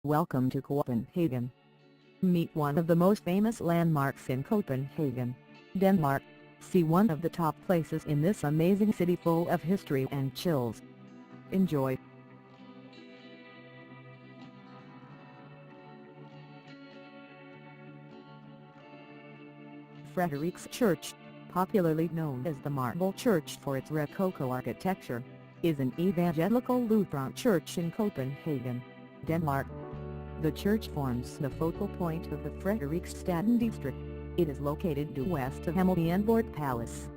Welcome to Copenhagen. Meet one of the most famous landmarks in Copenhagen, Denmark. See one of the top places in this amazing city full of history and chills. Enjoy. Frederiks Church, popularly known as the Marble Church for its Rococo architecture, is an evangelical Lutheran church in Copenhagen, Denmark. The church forms the focal point of the Frederiksstaden district. It is located due west of Amalienborg Palace.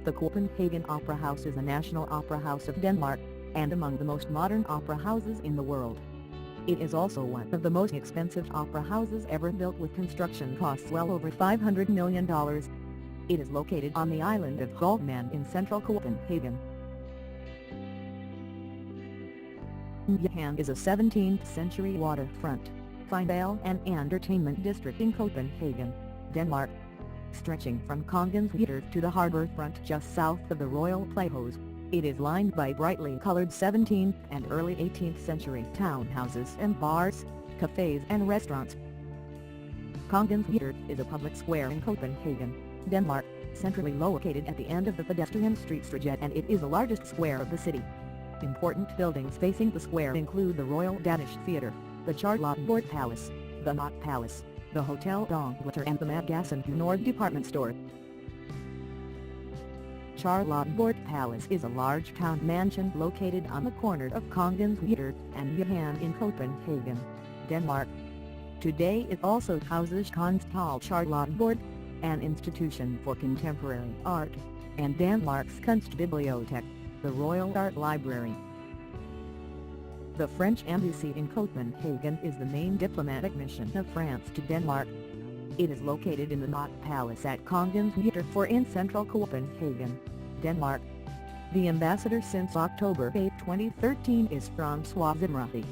The Copenhagen Opera House is a national opera house of Denmark, and among the most modern opera houses in the world. It is also one of the most expensive opera houses ever built, with construction costs well over $500 million. It is located on the island of Holmen in central Copenhagen. Johan is a 17th-century waterfront, fine and entertainment district in Copenhagen, Denmark. Stretching from Kongens Theatre to the harbour front just south of the Royal Playhouse, it is lined by brightly coloured 17th and early 18th century townhouses and bars, cafes and restaurants. Kongens Theatre is a public square in Copenhagen, Denmark, centrally located at the end of the pedestrian street Strædet, and it is the largest square of the city. Important buildings facing the square include the Royal Danish Theatre, the Charlottenborg Palace, the Knot Palace, the Hotel Dongleter and the Magasin du Nord department store. Charlottenborg Palace is a large town mansion located on the corner of Kongens Theatre and Johan in Copenhagen, Denmark. Today it also houses Kunsthal Charlottenborg, an institution for contemporary art, and Danmarks Kunstbibliotek, the Royal Art Library. The French embassy in Copenhagen is the main diplomatic mission of France to Denmark. It is located in the Knot Palace at Kongens Theatre in central Copenhagen, Denmark. The ambassador since October 8, 2013 is François Zimmerty.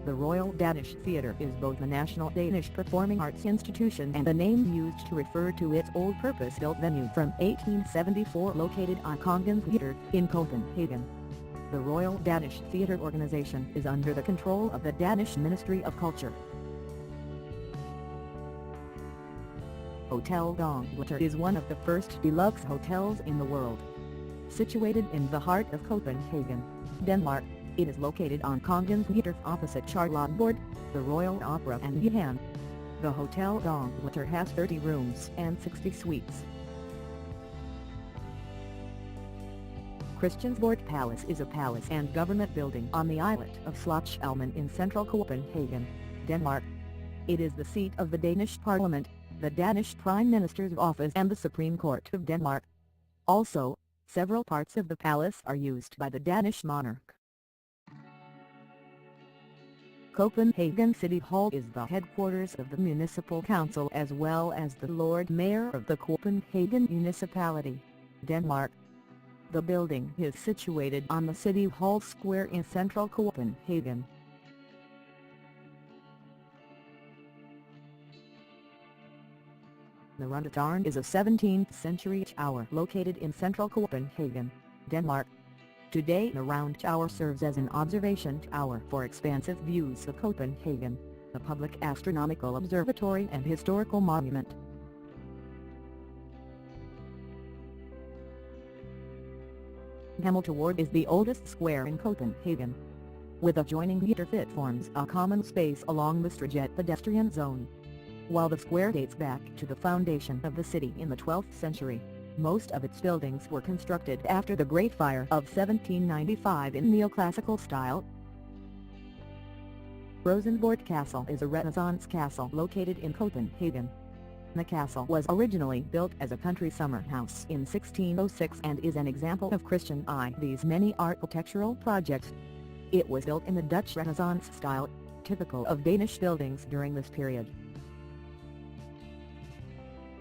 The Royal Danish Theatre is both a national Danish performing arts institution and a name used to refer to its old purpose-built venue from 1874 located on Kongens Theatre in Copenhagen. The Royal Danish Theatre Organization is under the control of the Danish Ministry of Culture. Hotel Dongleter is one of the first deluxe hotels in the world. Situated in the heart of Copenhagen, Denmark, it is located on Kongens Theatre opposite Charlottenborg, the Royal Opera and Johan. The Hotel Dongleter has 30 rooms and 60 suites. Christiansborg Palace is a palace and government building on the islet of Slotsholmen in central Copenhagen, Denmark. It is the seat of the Danish Parliament, the Danish Prime Minister's office and the Supreme Court of Denmark. Also, several parts of the palace are used by the Danish monarch. Copenhagen City Hall is the headquarters of the municipal council as well as the Lord Mayor of the Copenhagen municipality, Denmark. The building is situated on the City Hall Square in central Copenhagen. The Rundetårn is a 17th-century tower located in central Copenhagen, Denmark. Today the round tower serves as an observation tower for expansive views of Copenhagen, a public astronomical observatory and historical monument. Hamiltaward is the oldest square in Copenhagen. With adjoining theatre, it forms a common space along the Strædet pedestrian zone. While the square dates back to the foundation of the city in the 12th century, most of its buildings were constructed after the Great Fire of 1795 in neoclassical style. Rosenborg Castle is a Renaissance castle located in Copenhagen. The castle was originally built as a country summer house in 1606 and is an example of Christian I's many architectural projects. It was built in the Dutch Renaissance style, typical of Danish buildings during this period.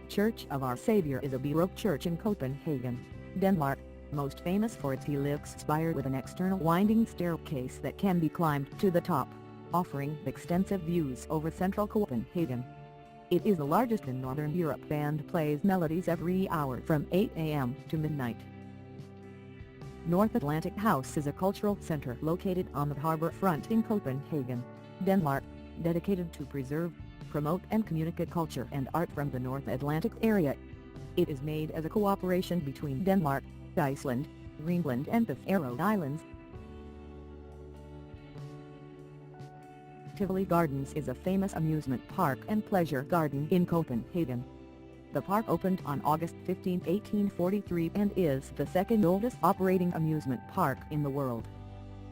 Church of Our Saviour is a Baroque church in Copenhagen, Denmark, most famous for its helix spire with an external winding staircase that can be climbed to the top, offering extensive views over central Copenhagen. It is the largest in Northern Europe and plays melodies every hour from 8 a.m. to midnight. North Atlantic House is a cultural center located on the harbor front in Copenhagen, Denmark, dedicated to preserve, promote and communicate culture and art from the North Atlantic area. It is made as a cooperation between Denmark, Iceland, Greenland and the Faroe Islands. Tivoli Gardens is a famous amusement park and pleasure garden in Copenhagen. The park opened on August 15, 1843 and is the second oldest operating amusement park in the world.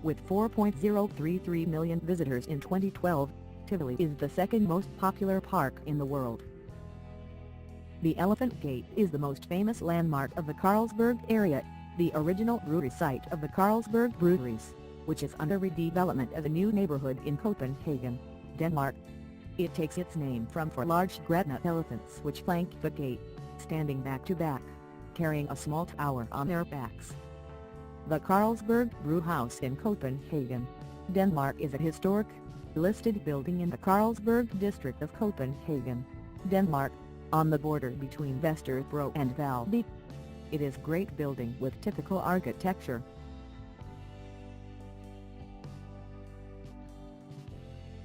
With 4.033 million visitors in 2012, Tivoli is the second most popular park in the world. The Elephant Gate is the most famous landmark of the Carlsberg area, the original brewery site of the Carlsberg breweries, which is under redevelopment as a new neighborhood in Copenhagen, Denmark. It takes its name from four large granite elephants which flank the gate, standing back to back, carrying a small tower on their backs. The Carlsberg Brewhouse in Copenhagen, Denmark is a historic, listed building in the Carlsberg district of Copenhagen, Denmark, on the border between Vesterbro and Valby. It is a great building with typical architecture.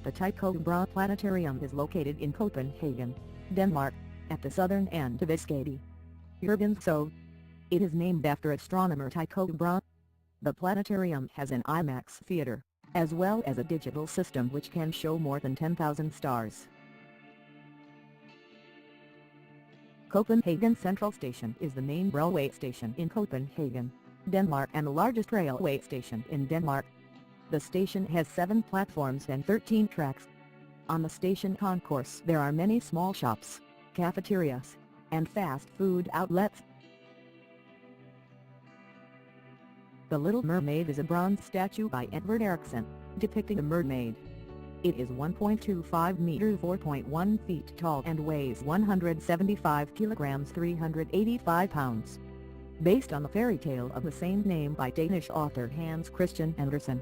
The Tycho Brahe Planetarium is located in Copenhagen, Denmark, at the southern end of Skadi. Jørgenshøj. It is named after astronomer Tycho Brahe. The planetarium has an IMAX theater, as well as a digital system which can show more than 10,000 stars. Copenhagen Central Station is the main railway station in Copenhagen, Denmark and the largest railway station in Denmark. The station has 7 platforms and 13 tracks. On the station concourse there are many small shops, cafeterias, and fast food outlets. The Little Mermaid is a bronze statue by Edvard Eriksson, depicting a mermaid. It is 1.25 meters 4.1 feet tall and weighs 175 kilograms 385 pounds. Based on the fairy tale of the same name by Danish author Hans Christian Andersen.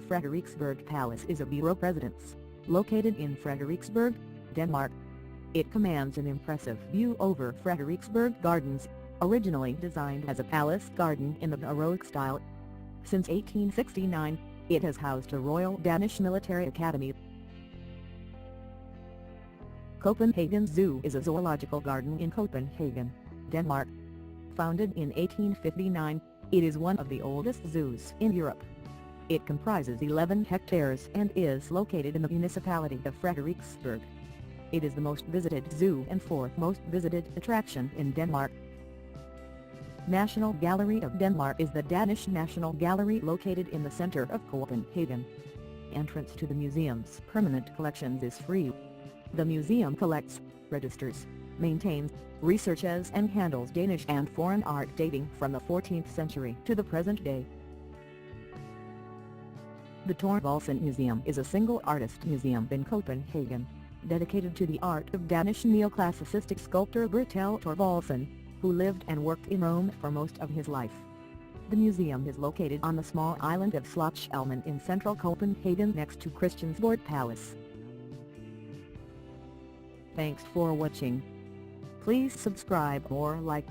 Frederiksberg Palace is a bureau residence, located in Frederiksberg, Denmark. It commands an impressive view over Frederiksberg Gardens, originally designed as a palace garden in the Baroque style. Since 1869, it has housed the Royal Danish Military Academy. Copenhagen Zoo is a zoological garden in Copenhagen, Denmark. Founded in 1859, it is one of the oldest zoos in Europe. It comprises 11 hectares and is located in the municipality of Frederiksberg. It is the most visited zoo and 4th most visited attraction in Denmark. National Gallery of Denmark is the Danish National Gallery located in the center of Copenhagen. Entrance to the museum's permanent collections is free. The museum collects, registers, maintains, researches and handles Danish and foreign art dating from the 14th century to the present day. The Thorvaldsen Museum is a single-artist museum in Copenhagen, dedicated to the art of Danish neoclassicistic sculptor Bertel Thorvaldsen, who lived and worked in Rome for most of his life. The museum is located on the small island of Slotsholmen in central Copenhagen next to Christiansborg Palace. Thanks for watching. Please subscribe or like.